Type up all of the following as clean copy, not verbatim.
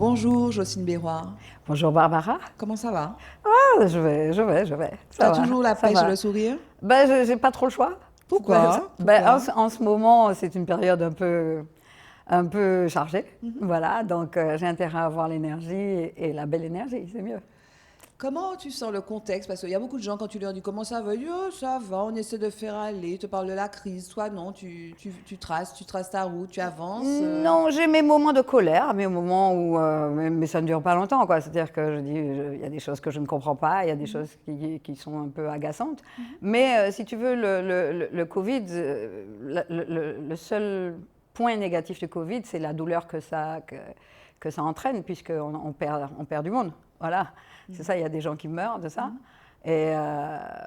Bonjour Jocelyne Béroir, Bonjour Barbara. comment ça va? Ah, je vais. Tu as Ça va, toujours la ça pêche et va. le sourire? J'ai pas trop le choix. Pourquoi? En ce moment, c'est une période un peu chargée. Voilà, donc j'ai intérêt à avoir l'énergie et la belle énergie, c'est mieux. Comment tu sens le contexte? Parce qu'il y a beaucoup de gens, quand tu leur dis comment ça va, ils disent oh, ça va, on essaie de faire aller, ils te parlent de la crise. Toi, non, tu traces ta route, tu avances. Non, j'ai mes moments de colère, mes moments où, mais ça ne dure pas longtemps, quoi. C'est-à-dire que il y a des choses que je ne comprends pas, il y a des choses qui sont un peu agaçantes. Mais si tu veux, le Covid, le seul point négatif du Covid, c'est la douleur que ça entraîne, puisqu'on on perd du monde. Voilà, c'est ça, il y a des gens qui meurent de ça. Et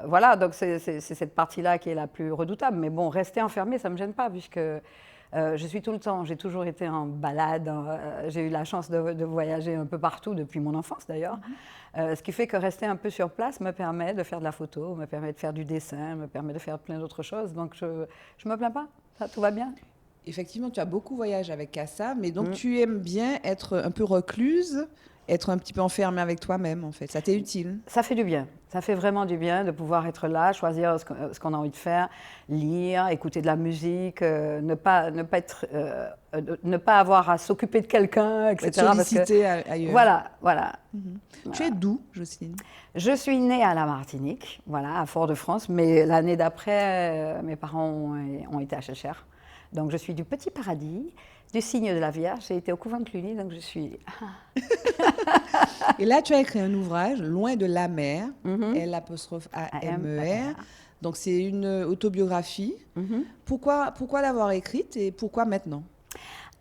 voilà, donc c'est cette partie-là qui est la plus redoutable. Mais bon, rester enfermé, ça ne me gêne pas, puisque je suis tout le temps, j'ai toujours été en balade, j'ai eu la chance de voyager un peu partout depuis mon enfance d'ailleurs. Ce qui fait que rester un peu sur place me permet de faire de la photo, me permet de faire du dessin, me permet de faire plein d'autres choses. Donc je ne me plains pas, ça, tout va bien. Effectivement, tu as beaucoup voyagé avec Kassa, mais donc tu aimes bien être un peu recluse, être un petit peu enfermée avec toi-même, en fait. Ça t'est utile? Ça fait du bien, ça fait vraiment du bien de pouvoir être là, choisir ce qu'on a envie de faire, lire, écouter de la musique, ne pas avoir à s'occuper de quelqu'un, Être etc. sollicité ailleurs. Voilà. Tu es d'où, Jocelyne? Je suis née à la Martinique, voilà, à Fort-de-France, mais l'année d'après, mes parents ont été à Cheshire. Donc je suis du Petit Paradis, du signe de la Vierge. J'ai été au couvent de Cluny, donc je suis... Et là, tu as écrit un ouvrage, Loin de la mer, L''AMER. Donc, c'est une autobiographie. Pourquoi l'avoir écrite et pourquoi maintenant?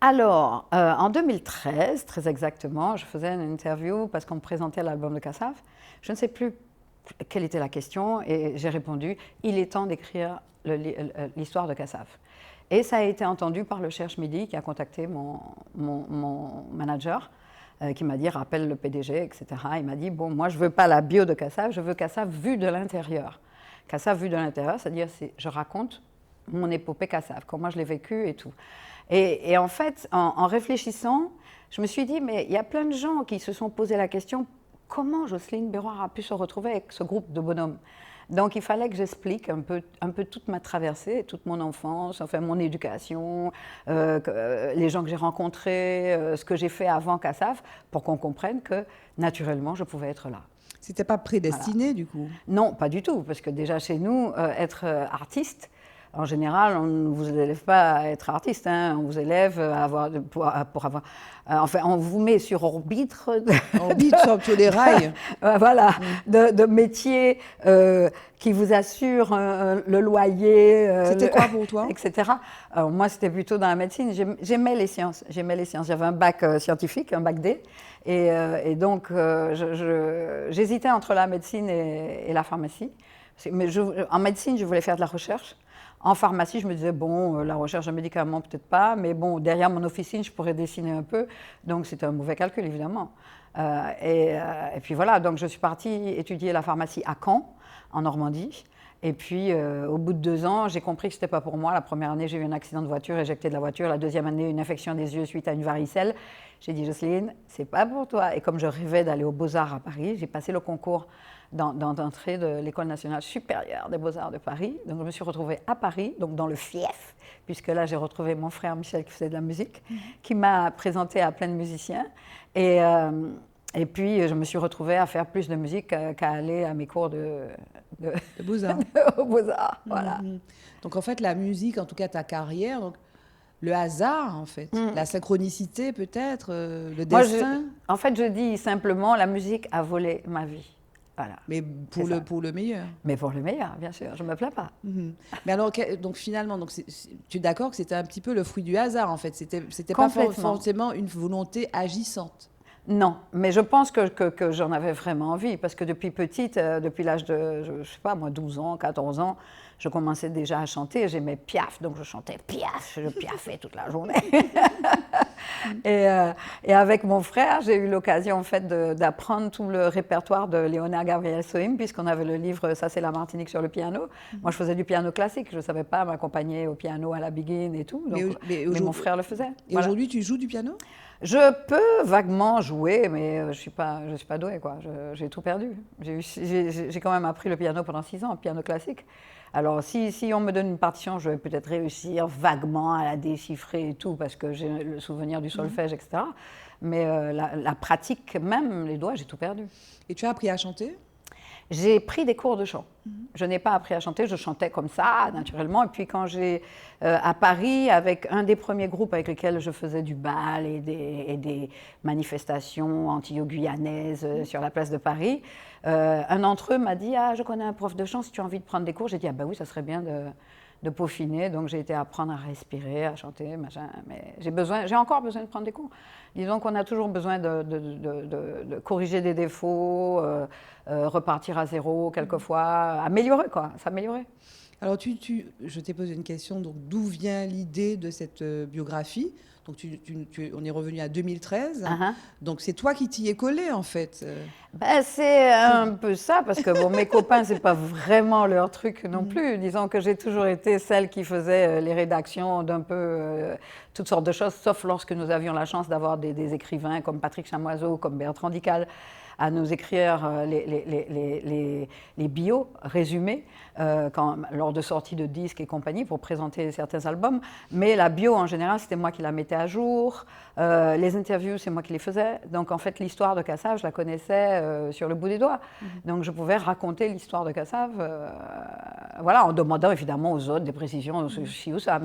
Alors, en 2013, très exactement, je faisais une interview parce qu'on me présentait l'album de Kassav. Je ne sais plus quelle était la question et j'ai répondu, il est temps d'écrire l'histoire de Kassav. Et ça a été entendu par le Cherche Midi qui a contacté mon manager qui m'a dit rappelle le PDG, etc. Il m'a dit bon, moi je veux pas la bio de Kassav, je veux Kassav vu de l'intérieur. Kassav vu de l'intérieur, c'est-à-dire je raconte mon épopée Kassav, comment je l'ai vécu et tout. Et en fait, en réfléchissant, je me suis dit mais il y a plein de gens qui se sont posé la question comment Jocelyne Béroir a pu se retrouver avec ce groupe de bonhommes. Donc il fallait que j'explique un peu toute ma traversée, toute mon enfance, enfin mon éducation, les gens que j'ai rencontrés, ce que j'ai fait avant Kassav, pour qu'on comprenne que naturellement je pouvais être là. C'était pas prédestiné, Voilà. du coup? Non, pas du tout, parce que déjà chez nous, être artiste, en général, on ne vous élève pas à être artiste, hein. On vous élève à avoir, pour avoir... enfin, on vous met sur orbite. Orbite, sur les rails. Voilà, de métiers qui vous assurent le loyer. C'était quoi pour toi? Etc. Alors, moi, c'était plutôt dans la médecine. J'aimais les sciences. J'avais un bac scientifique, un bac D. Et donc, j'hésitais entre la médecine et la pharmacie. Mais en médecine, je voulais faire de la recherche. En pharmacie, je me disais, bon, la recherche de médicaments, peut-être pas, mais bon, derrière mon officine, je pourrais dessiner un peu. Donc, c'était un mauvais calcul, évidemment. Et puis voilà, donc je suis partie étudier la pharmacie à Caen, en Normandie. Et puis, au bout de 2 ans, j'ai compris que ce n'était pas pour moi. La première année, j'ai eu un accident de voiture, éjecté de la voiture. La deuxième année, une infection des yeux suite à une varicelle. J'ai dit, Jocelyne, c'est pas pour toi. Et comme je rêvais d'aller aux Beaux-Arts à Paris, j'ai passé le concours d'entrée de l'École nationale supérieure des Beaux-Arts de Paris. Donc, je me suis retrouvée à Paris, donc dans le fief, puisque là, j'ai retrouvé mon frère Michel qui faisait de la musique, qui m'a présenté à plein de musiciens. Et puis, je me suis retrouvée à faire plus de musique qu'à aller à mes cours de Beaux-Arts. aux Beaux-Arts. Voilà. Donc, en fait, la musique, en tout cas ta carrière, donc, le hasard, en fait, la synchronicité peut-être, le destin. En fait, je dis simplement, la musique a volé ma vie. Voilà. Mais pour le meilleur. Mais pour le meilleur, bien sûr, je ne me plains pas. Mais alors, donc finalement, tu es d'accord que c'était un petit peu le fruit du hasard, en fait. C'était pas forcément une volonté agissante. Non, mais je pense que j'en avais vraiment envie, parce que depuis petite, depuis l'âge de, je sais pas moi, 12 ans, 14 ans, je commençais déjà à chanter. J'aimais Piaf, donc je chantais Piaf, je piaffais toute la journée. Et avec mon frère, j'ai eu l'occasion en fait d'apprendre tout le répertoire de Léonard Gabriel Sohim, puisqu'on avait le livre Ça c'est la Martinique sur le piano. Moi, je faisais du piano classique, je ne savais pas m'accompagner au piano à la begin et tout, donc, mais mon frère le faisait. Et voilà. Aujourd'hui, tu joues du piano? Je peux vaguement jouer, mais je suis pas douée, quoi. J'ai tout perdu. J'ai quand même appris le piano pendant 6 ans, piano classique. Alors, si on me donne une partition, je vais peut-être réussir vaguement à la déchiffrer et tout, parce que j'ai le souvenir du solfège, etc. Mais la pratique, même les doigts, j'ai tout perdu. Et tu as appris à chanter? J'ai pris des cours de chant. Je n'ai pas appris à chanter, je chantais comme ça, naturellement. Et puis quand j'ai, à Paris, avec un des premiers groupes avec lesquels je faisais du bal et des manifestations anti-guyanaises sur la place de Paris, un d'entre eux m'a dit « Ah, je connais un prof de chant, si tu as envie de prendre des cours ». J'ai dit « Ah ben oui, ça serait bien de peaufiner ». Donc j'ai été apprendre à respirer, à chanter, machin. Mais j'ai encore besoin de prendre des cours. Disons qu'on a toujours besoin de corriger des défauts, repartir à zéro quelquefois, améliorer, quoi, s'améliorer. Alors, je t'ai posé une question, donc d'où vient l'idée de cette biographie? Donc, on est revenu à 2013. Donc, c'est toi qui t'y es collé, en fait. Ben, c'est un peu ça, parce que bon, mes copains, c'est pas vraiment leur truc non plus. Disons que j'ai toujours été celle qui faisait les rédactions d'un peu toutes sortes de choses, sauf lorsque nous avions la chance d'avoir des écrivains comme Patrick Chamoiseau, comme Bertrand Dical, à nous écrire les bios résumés lors de sorties de disques et compagnie pour présenter certains albums. Mais la bio, en général, c'était moi qui la mettais à jour. Les interviews, c'est moi qui les faisais. Donc, en fait, l'histoire de Cassav, je la connaissais sur le bout des doigts. Donc, je pouvais raconter l'histoire de Cassav, voilà, en demandant évidemment aux autres des précisions, ci ou ça.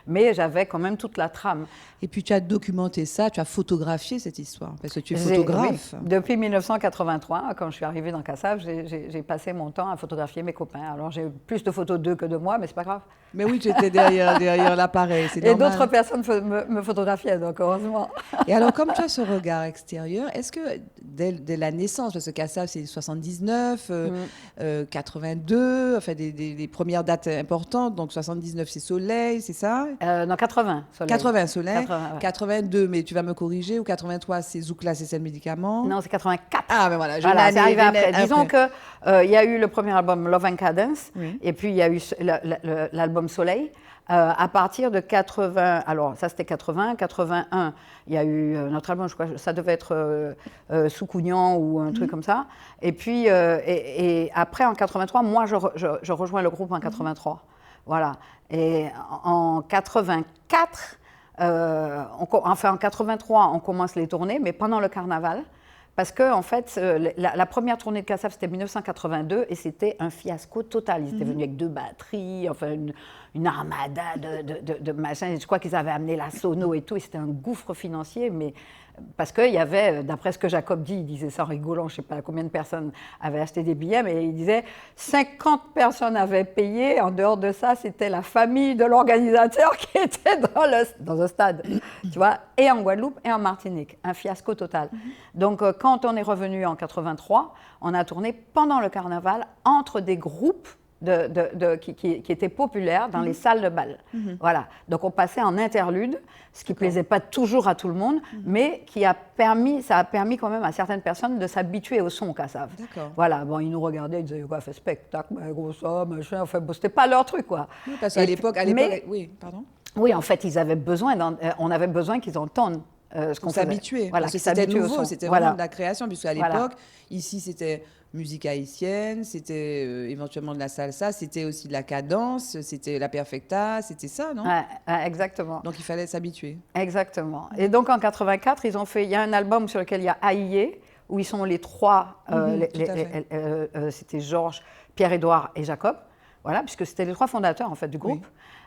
Mais j'avais quand même toute la trame. Et puis, tu as documenté ça, tu as photographié cette histoire, parce que tu es photographe. Oui, depuis 1983, quand je suis arrivée dans Cassav, j'ai passé mon temps à photographier mes copains. Alors, j'ai plus de photos d'eux que de moi, mais c'est pas grave. Mais oui, tu étais derrière l'appareil, c'est normal. Et d'autres personnes me photographiaient, donc heureusement. Et alors, comme tu as ce regard extérieur, est-ce que dès la naissance, parce que Cassav, c'est 79, 82, enfin des premières dates importantes, donc 79, c'est Soleil, c'est ça? Non, 80, Soleil. 80, Soleil. 80, ouais. 82, mais tu vas me corriger, ou 83, c'est Zoukla, c'est le médicament? Non, c'est 84. Ah, ben voilà, c'est arrivé après. Disons qu'il y a eu le premier album Love and Cadence, et puis il y a eu l'album Soleil. À partir de 80, alors ça c'était 80, 81, il y a eu notre album, je crois, ça devait être Soukounian ou un truc comme ça. Et puis, et après en 83, moi je rejoins le groupe en 83. Voilà. Et en 84, en 83, on commence les tournées, mais pendant le carnaval. Parce que, en fait, la première tournée de Cassav, c'était 1982 et c'était un fiasco total. Ils étaient venus avec 2 batteries, enfin une armada de machins. Je crois qu'ils avaient amené la sono et tout. Et c'était un gouffre financier, mais parce qu'il y avait, d'après ce que Jacob dit, il disait ça en rigolant, je ne sais pas combien de personnes avaient acheté des billets, mais il disait 50 personnes avaient payé. En dehors de ça, c'était la famille de l'organisateur qui était dans un stade, tu vois, et en Guadeloupe et en Martinique. Un fiasco total. Donc, quand on est revenu en 83, on a tourné pendant le carnaval entre des groupes qui étaient populaires dans les salles de bal. Voilà. Donc on passait en interlude, ce qui ne plaisait pas toujours à tout le monde, mais ça a permis quand même à certaines personnes de s'habituer au son Cassav. Voilà. Bon, ils nous regardaient, ils disaient, quoi, fait spectacle, gros ça, machin. Enfin, bon, c'était pas leur truc, quoi. Oui, parce qu'à l'époque, oui, pardon. Oui, en fait, on avait besoin qu'ils entendent ce qu'on faisait. S'habituer. Voilà, parce que c'était nouveau, c'était vraiment de la création, puisqu'à l'époque, ici, c'était musique haïtienne, c'était éventuellement de la salsa, c'était aussi de la cadence, c'était la perfecta, c'était ça, non? Exactement. Donc il fallait s'habituer. Exactement. Et donc en 84, il y a un album sur lequel il y a Aïe, où ils sont les 3, c'était Georges, Pierre-Édouard et Jacob, voilà, puisque c'était les 3 fondateurs en fait du groupe,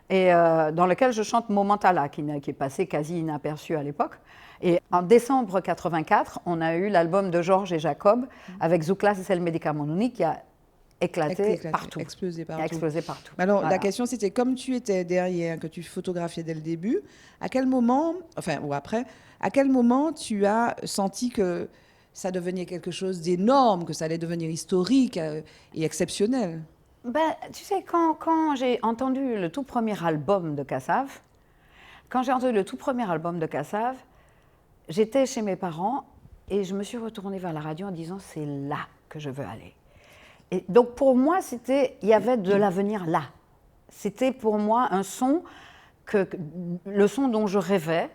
et dans lequel je chante Momentala, qui est passé quasi inaperçu à l'époque. Et en décembre 84, on a eu l'album de Georges et Jacob avec Zoukla, c'est le médicament qui a éclaté partout. Explosé partout. Alors, la question, c'était, comme tu étais derrière, que tu photographiais dès le début, à quel moment, à quel moment tu as senti que ça devenait quelque chose d'énorme, que ça allait devenir historique et exceptionnel? Tu sais, quand j'ai entendu le tout premier album de Cassav, Quand j'ai entendu le tout premier album de Kassav, j'étais chez mes parents et je me suis retournée vers la radio en disant c'est là que je veux aller. Et donc pour moi, il y avait de l'avenir là. C'était pour moi un son, le son dont je rêvais.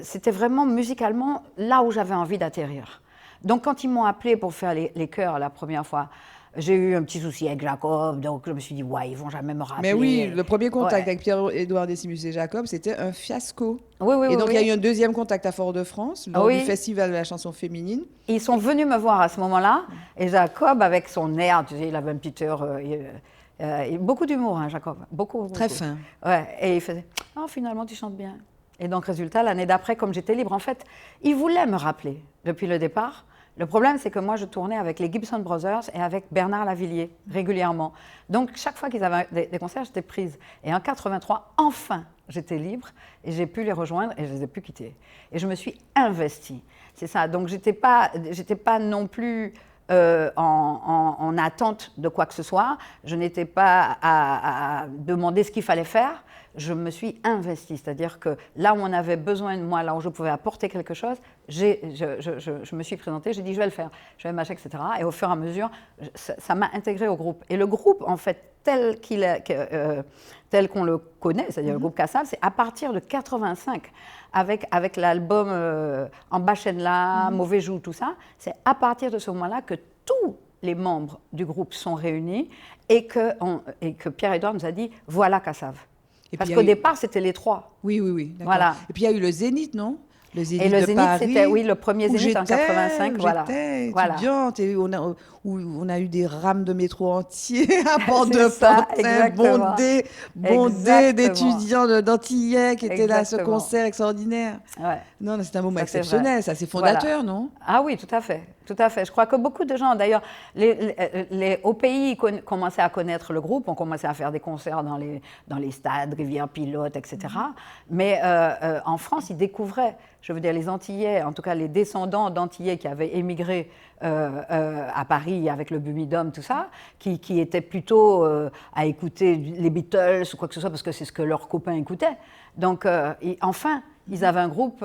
C'était vraiment musicalement là où j'avais envie d'atterrir. Donc quand ils m'ont appelé pour faire les chœurs la première fois, j'ai eu un petit souci avec Jacob, donc je me suis dit, ouais, ils vont jamais me rappeler. Mais oui, le premier contact avec Pierre-Édouard Décimus et Jacob, c'était un fiasco. Oui, oui, et donc, oui, il y a eu un deuxième contact à Fort-de-France, lors du Festival de la chanson féminine. Ils sont venus me voir à ce moment-là, et Jacob, avec son air, tu sais, il avait un petit air... beaucoup d'humour, hein, Jacob. Beaucoup. Très fin. Ouais, et il faisait, oh, finalement, tu chantes bien. Et donc, résultat, l'année d'après, comme j'étais libre, en fait, il voulait me rappeler depuis le départ. Le problème, c'est que moi, je tournais avec les Gibson Brothers et avec Bernard Lavilliers régulièrement. Donc, chaque fois qu'ils avaient des concerts, j'étais prise. Et en 83, enfin, j'étais libre et j'ai pu les rejoindre et je les ai pu quitter. Et je me suis investie. C'est ça. Donc, j'étais pas non plus en attente de quoi que ce soit. Je n'étais pas à demander ce qu'il fallait faire. Je me suis investie, c'est-à-dire que là où on avait besoin de moi, là où je pouvais apporter quelque chose, je me suis présentée, j'ai dit je vais le faire, je vais m'acheter, etc. Et au fur et à mesure, ça m'a intégrée au groupe. Et le groupe, en fait, tel qu'on le connaît, c'est-à-dire le groupe Kassav, c'est à partir de 85, avec l'album En bas chaîne là, Mauvais joug, tout ça, c'est à partir de ce moment-là que tous les membres du groupe sont réunis et que Pierre-Édouard nous a dit voilà Kassav. Parce qu'au départ, c'était les trois. Oui, oui, oui. Voilà. Et puis il y a eu le Zénith, non? Le Zénith et le de Zénith, Paris, c'était le premier Zénith en 85. J'étais étudiante et on a eu des rames de métro entiers à Port-de-Pantin, bondés d'étudiants d'Antillais qui étaient là à ce concert extraordinaire. Ouais. Non, c'est un moment exceptionnel, ça, c'est fondateur, non? Ah oui, tout à fait. Tout à fait. Je crois que beaucoup de gens, d'ailleurs, au pays, commençaient à connaître le groupe, on commençait à faire des concerts dans les stades, Rivière-Pilote, etc. Mais en France, ils découvraient, je veux dire, les Antillais, en tout cas les descendants d'Antillais qui avaient émigré à Paris avec le Bumidum, tout ça, qui étaient plutôt à écouter les Beatles ou quoi que ce soit, parce que c'est ce que leurs copains écoutaient. Donc, enfin, ils avaient un groupe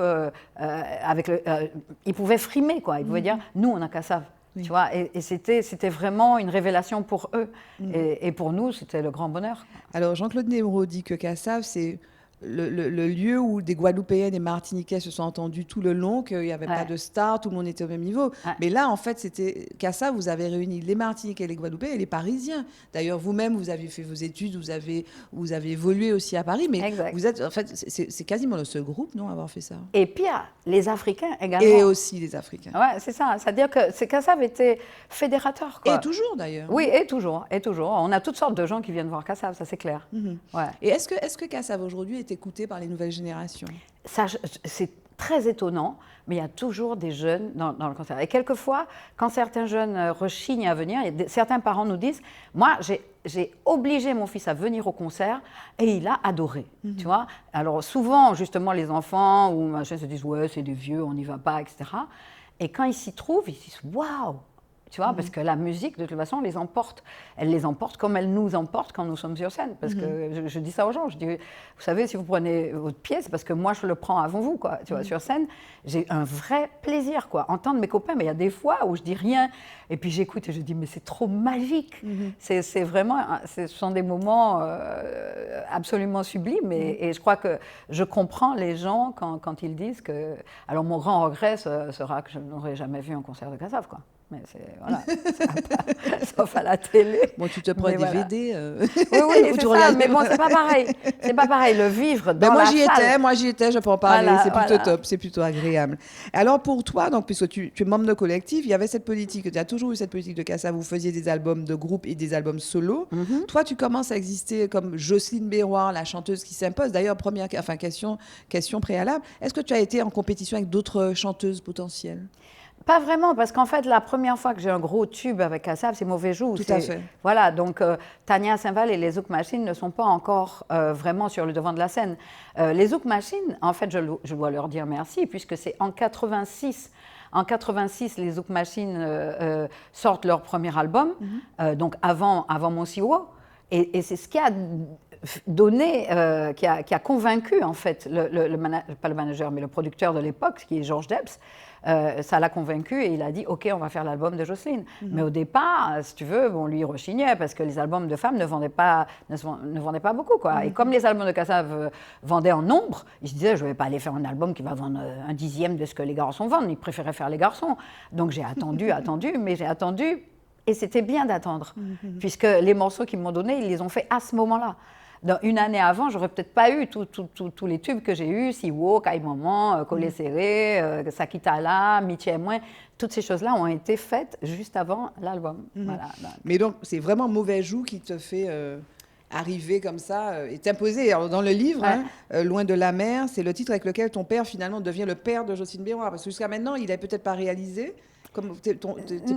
ils pouvaient frimer, quoi. Ils pouvaient dire, nous, on a Kassav. Oui. Tu vois, et c'était vraiment une révélation pour eux. Et pour nous, c'était le grand bonheur. Alors, Jean-Claude Néraud dit que Kassav, c'est le lieu où des Guadeloupéens et des Martiniquais se sont entendus tout le long, qu'il n'y avait pas de stars, tout le monde était au même niveau. Mais là, en fait, c'était Kassav, vous avez réuni les Martiniquais, les Guadeloupéens et les Parisiens. D'ailleurs, vous-même, vous avez fait vos études, vous avez évolué aussi à Paris, mais vous êtes, en fait, c'est quasiment le seul groupe, non, à avoir fait ça. Et puis, les Africains également. Et aussi les Africains. Ouais, c'est ça. C'est-à-dire que Kassav était fédérateur, quoi. Et toujours, d'ailleurs. Oui, et toujours. On a toutes sortes de gens qui viennent voir Kassav, ça c'est clair. Ouais. Et est-ce que Kassav aujourd'hui est écouté par les nouvelles générations? Ça, c'est très étonnant, mais il y a toujours des jeunes dans le concert. Et quelquefois, quand certains jeunes rechignent à venir, certains parents nous disent « Moi, j'ai obligé mon fils à venir au concert et il a adoré. Tu vois. Alors souvent, justement, les enfants ou machin se disent « Ouais, c'est des vieux, on n'y va pas, etc. » Et quand ils s'y trouvent, ils se disent « Waouh !» Tu vois, parce que la musique, de toute façon, les emporte. Elle les emporte comme elle nous emporte quand nous sommes sur scène. Parce que je dis ça aux gens, je dis, vous savez, si vous prenez votre pied, c'est parce que moi, je le prends avant vous, quoi. Tu vois, sur scène, j'ai un vrai plaisir, quoi. Entendre mes copains, mais il y a des fois où je dis rien, et puis j'écoute et je dis, mais c'est trop magique. C'est vraiment, ce sont des moments absolument sublimes, et je crois que je comprends les gens quand ils disent que... Alors, mon grand regret sera que je n'aurai jamais vu un concert de Kassav, quoi. Mais voilà, sauf à la télé. Bon, tu te prends des DVD. Oui, c'est ça, mais bon, c'est pas pareil. C'est pas pareil, le vivre dans moi, la salle. Moi, j'y étais, je peux en parler. Voilà, c'est plutôt top, c'est plutôt agréable. Alors, pour toi, donc, puisque tu es membre de collectif, il y avait cette politique, tu as toujours eu cette politique de Kassav, vous faisiez des albums de groupe et des albums solo. Toi, tu commences à exister comme Jocelyne Béroir, la chanteuse qui s'impose. D'ailleurs, question préalable. Est-ce que tu as été en compétition avec d'autres chanteuses potentielles? Pas vraiment, parce qu'en fait, la première fois que j'ai un gros tube avec Kassav, c'est Mauvais joug. Tout à fait. Voilà, donc Tania Saint-Val et les Zouk Machines ne sont pas encore vraiment sur le devant de la scène. Les Zouk Machines, en fait, je dois leur dire merci, puisque c'est en 86. En 86, les Zouk Machines sortent leur premier album, donc avant Mon Siwo. Et c'est ce qui a donné, qui a convaincu en fait, pas le manager, mais le producteur de l'époque, qui est George Debs, ça l'a convaincu et il a dit OK, on va faire l'album de Jocelyne. Mais au départ, si tu veux, bon, lui il rechignait parce que les albums de femmes ne vendaient pas beaucoup, quoi. Et comme les albums de Kassav vendaient en nombre, il se disait je ne vais pas aller faire un album qui va vendre un dixième de ce que les garçons vendent. Il préférait faire les garçons. Donc j'ai attendu, mais j'ai attendu et c'était bien d'attendre puisque les morceaux qu'ils m'ont donnés, ils les ont fait à ce moment-là. Dans une année avant, j'aurais peut-être pas eu tous les tubes que j'ai eus, Siwo, Kai Maman, Collet Serré, Sakitala, Michi Moins. Toutes ces choses-là ont été faites juste avant l'album. Voilà. Mais donc, c'est vraiment Mauvais Joug qui te fait arriver comme ça et t'imposer. Alors, dans le livre, Loin de la mer, c'est le titre avec lequel ton père finalement devient le père de Jocelyne Béroir. Parce que jusqu'à maintenant, il n'a peut-être pas réalisé. Comme tes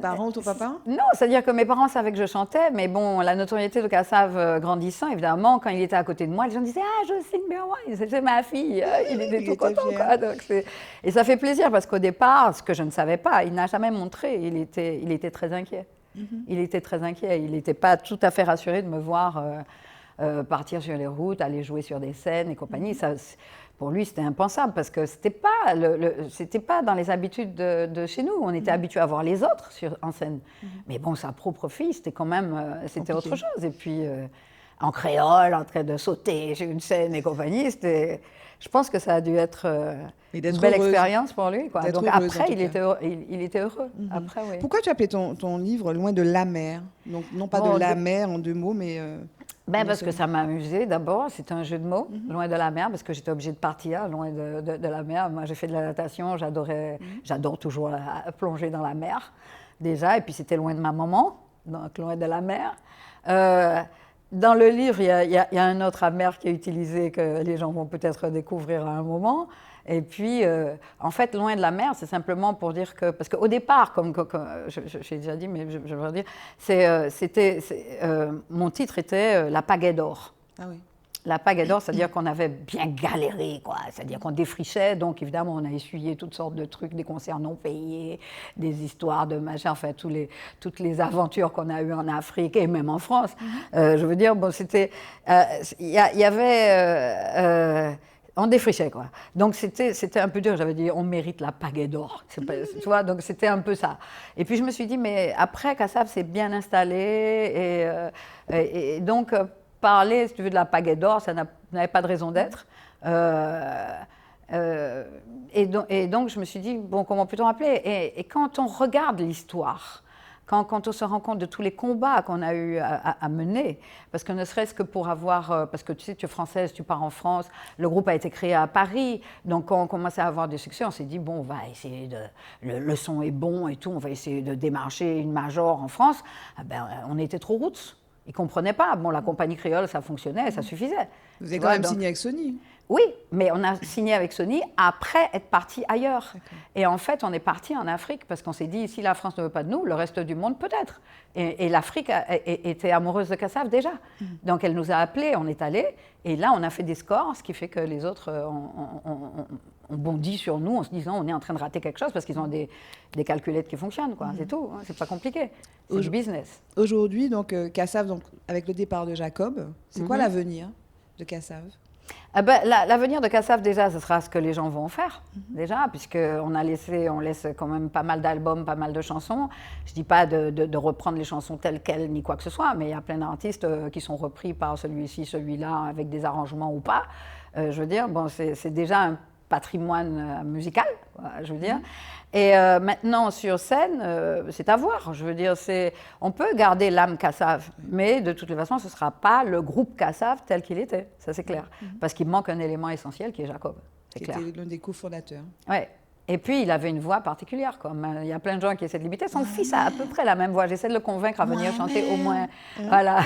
parents ou ton papa? Non, c'est-à-dire que mes parents savaient que je chantais, mais bon, la notoriété de Kassav grandissant, évidemment, quand il était à côté de moi, les gens disaient « Ah, Jocelyne Béroir, c'est ma fille !» Il était tout content, quoi. Donc, et ça fait plaisir, parce qu'au départ, ce que je ne savais pas, il n'a jamais montré, il était très inquiet. Il était très inquiet, il n'était pas tout à fait rassuré de me voir partir sur les routes, aller jouer sur des scènes et compagnie. Ça, pour lui, c'était impensable parce que c'était pas dans les habitudes de chez nous. On était habitués à voir les autres en scène. Mais bon, sa propre fille, c'était quand même, c'était autre chose. Et puis, en créole, en train de sauter sur une scène et compagnie, je pense que ça a dû être une belle expérience pour lui, quoi. Donc après, il était heureux. Après, oui. Pourquoi tu as appelé ton livre Loin de la mer? Donc, non pas de la mer en deux mots, mais... parce que ça m'a amusé d'abord, c'était un jeu de mots, loin de la mer, parce que j'étais obligée de partir loin de la mer. Moi, j'ai fait de la natation, j'adore toujours plonger dans la mer, déjà, et puis c'était loin de ma maman, donc loin de la mer. Dans le livre, il y a un autre amer qui est utilisé, que les gens vont peut-être découvrir à un moment. Et puis, en fait, loin de la mer, c'est simplement pour dire que... Parce qu'au départ, comme j'ai déjà dit, mais je veux dire, mon titre était La pagaie d'or. Ah oui. La pagaie d'or, c'est-à-dire qu'on avait bien galéré, quoi. C'est-à-dire qu'on défrichait, donc évidemment, on a essuyé toutes sortes de trucs, des concerts non payés, des histoires de machin, enfin, toutes les aventures qu'on a eues en Afrique et même en France. Je veux dire, bon, c'était... Il y avait... on défrichait, quoi. Donc, c'était un peu dur. J'avais dit, on mérite la pagaie d'or. Tu vois, donc c'était un peu ça. Et puis, je me suis dit, mais après, Kassav s'est bien installé. Et donc, parler, si tu veux, de la pagaie d'or, ça n'avait pas de raison d'être. Et donc, je me suis dit, bon, comment peut-on appeler? Et quand on regarde l'histoire, quand on se rend compte de tous les combats qu'on a eu à mener, parce que ne serait-ce que pour avoir, parce que tu sais, tu es française, tu pars en France, le groupe a été créé à Paris, donc quand on commençait à avoir des succès, on s'est dit, bon, on va essayer le son est bon et tout, on va essayer de démarcher une major en France. On était trop roots. Ils ne comprenaient pas. Bon, la compagnie créole, ça fonctionnait, ça suffisait. Vous avez quand même signé avec Sony? Oui, mais on a signé avec Sony après être parti ailleurs. Et en fait, on est parti en Afrique parce qu'on s'est dit, si la France ne veut pas de nous, le reste du monde peut-être. Et l'Afrique était amoureuse de Kassav déjà. Donc elle nous a appelés, on est allés. Et là, on a fait des scores, ce qui fait que les autres ont bondi sur nous en se disant, on est en train de rater quelque chose parce qu'ils ont des calculettes qui fonctionnent, quoi. C'est tout, hein, c'est pas compliqué. C'est du business. Aujourd'hui, donc, Kassav, donc, avec le départ de Jacob, c'est quoi l'avenir de Kassav? L'avenir de Kassav, déjà, ce sera ce que les gens vont faire, déjà, puisqu'on laisse quand même pas mal d'albums, pas mal de chansons. Je ne dis pas de reprendre les chansons telles quelles, ni quoi que ce soit, mais il y a plein d'artistes qui sont repris par celui-ci, celui-là, avec des arrangements ou pas. Je veux dire, bon, c'est déjà un patrimoine musical, je veux dire. Et maintenant, sur scène, c'est à voir. Je veux dire, on peut garder l'âme Kassav, mais de toutes les façons, ce ne sera pas le groupe Kassav tel qu'il était, ça c'est clair. Parce qu'il manque un élément essentiel qui est Jacob, c'est clair. Qui était l'un des cofondateurs. Oui. Et puis, il avait une voix particulière. Il y a plein de gens qui essaient de l'imiter. Son fils a à peu près la même voix. J'essaie de le convaincre à venir chanter au moins. Voilà.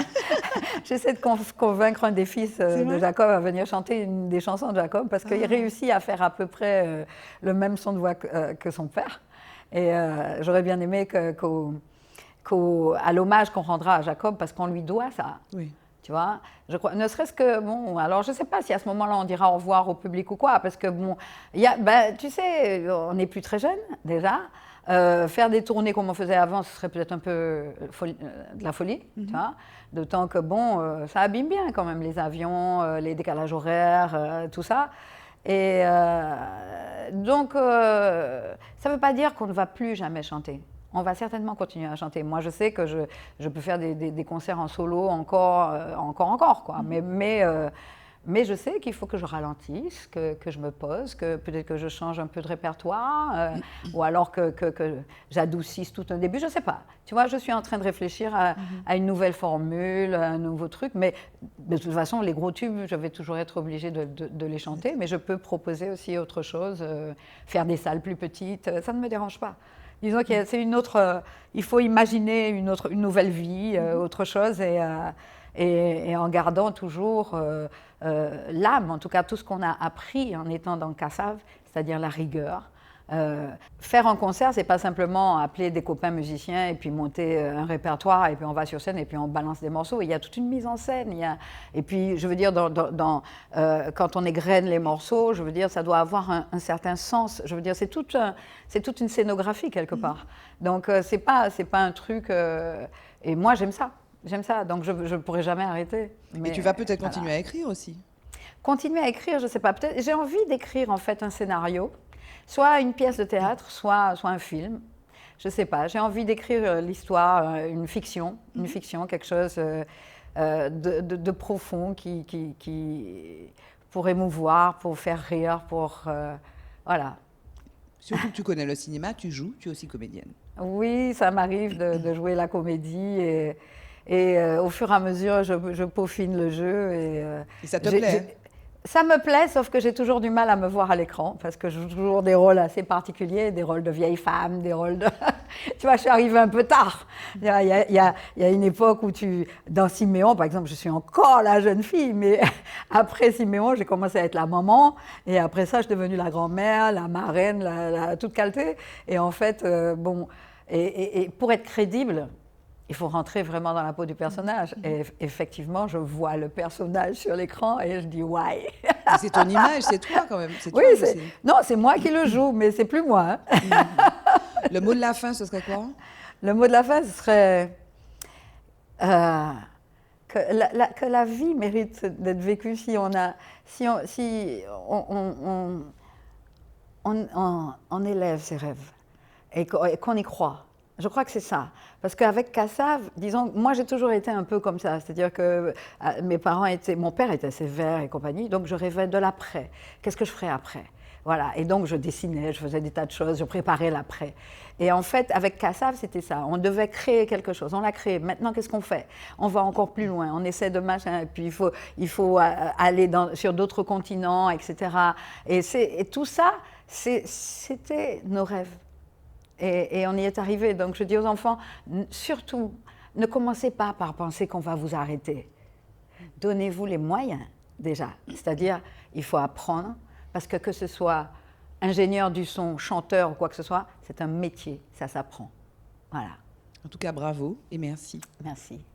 J'essaie de convaincre un des fils de Jacob à venir chanter une des chansons de Jacob parce qu'il réussit à faire à peu près le même son de voix que son père. Et j'aurais bien aimé à l'hommage qu'on rendra à Jacob, parce qu'on lui doit ça. Oui. Tu vois, je crois, ne serait-ce que, bon, alors je ne sais pas si à ce moment-là on dira au revoir au public ou quoi, parce que, bon, tu sais, on n'est plus très jeune déjà. Faire des tournées comme on faisait avant, ce serait peut-être un peu de la folie, tu vois. D'autant que, bon, ça abîme bien quand même les avions, les décalages horaires, tout ça. Et donc, ça ne veut pas dire qu'on ne va plus jamais chanter. On va certainement continuer à chanter. Moi, je sais que je peux faire des concerts en solo encore, quoi. Mais je sais qu'il faut que je ralentisse, que je me pose, que peut-être que je change un peu de répertoire, ou alors que j'adoucisse tout un début, je ne sais pas. Tu vois, je suis en train de réfléchir à une nouvelle formule, à un nouveau truc, mais de toute façon, les gros tubes, je vais toujours être obligée de les chanter, mais je peux proposer aussi autre chose, faire des salles plus petites, ça ne me dérange pas. Disons que c'est une autre, il faut imaginer une nouvelle vie, autre chose, et en gardant toujours l'âme, en tout cas tout ce qu'on a appris en étant dans Kassav, c'est-à-dire la rigueur. Faire un concert, c'est pas simplement appeler des copains musiciens et puis monter un répertoire et puis on va sur scène et puis on balance des morceaux. Il y a toute une mise en scène. Et puis, je veux dire, quand on égrène les morceaux, je veux dire, ça doit avoir un certain sens. Je veux dire, c'est toute une scénographie quelque part. Donc, c'est pas un truc. Et moi, j'aime ça. J'aime ça. Donc, je ne pourrai jamais arrêter. Mais tu vas peut-être continuer à écrire aussi. Continuer à écrire, je sais pas. Peut-être. J'ai envie d'écrire en fait un scénario. Soit une pièce de théâtre, soit un film. Je ne sais pas. J'ai envie d'écrire l'histoire, une fiction, quelque chose de profond pour émouvoir, pour faire rire, voilà. Surtout que tu connais le cinéma, tu joues, tu es aussi comédienne. Oui, ça m'arrive de jouer la comédie et au fur et à mesure, je peaufine le jeu. Et ça te plaît? Ça me plaît, sauf que j'ai toujours du mal à me voir à l'écran, parce que je joue toujours des rôles assez particuliers, des rôles de vieille femme, des rôles de... Tu vois, je suis arrivée un peu tard. Il y a une époque où dans Siméon, par exemple, je suis encore la jeune fille, mais après Siméon, j'ai commencé à être la maman, et après ça, je suis devenue la grand-mère, la marraine, la toute qualité. Et en fait, et pour être crédible, il faut rentrer vraiment dans la peau du personnage. Et effectivement, je vois le personnage sur l'écran et je dis « ouais ». C'est ton image, c'est toi quand même. Oui, non, c'est moi qui le joue, mais c'est plus moi. Hein. Le mot de la fin, ce serait quoi? Le mot de la fin, ce serait que la vie mérite d'être vécue si on élève ses rêves et qu'on y croit. Je crois que c'est ça. Parce qu'avec Kassav, disons, moi j'ai toujours été un peu comme ça. C'est-à-dire que mon père était sévère et compagnie, donc je rêvais de l'après. Qu'est-ce que je ferais après? Voilà. Et donc je dessinais, je faisais des tas de choses, je préparais l'après. Et en fait, avec Kassav, c'était ça. On devait créer quelque chose. On l'a créé. Maintenant, qu'est-ce qu'on fait? On va encore plus loin. On essaie de machin. Et puis il faut aller sur d'autres continents, etc. Et tout ça, c'était nos rêves. Et on y est arrivé. Donc je dis aux enfants, surtout, ne commencez pas par penser qu'on va vous arrêter. Donnez-vous les moyens, déjà. C'est-à-dire, il faut apprendre, parce que ce soit ingénieur du son, chanteur ou quoi que ce soit, c'est un métier, ça s'apprend. Voilà. En tout cas, bravo et merci. Merci.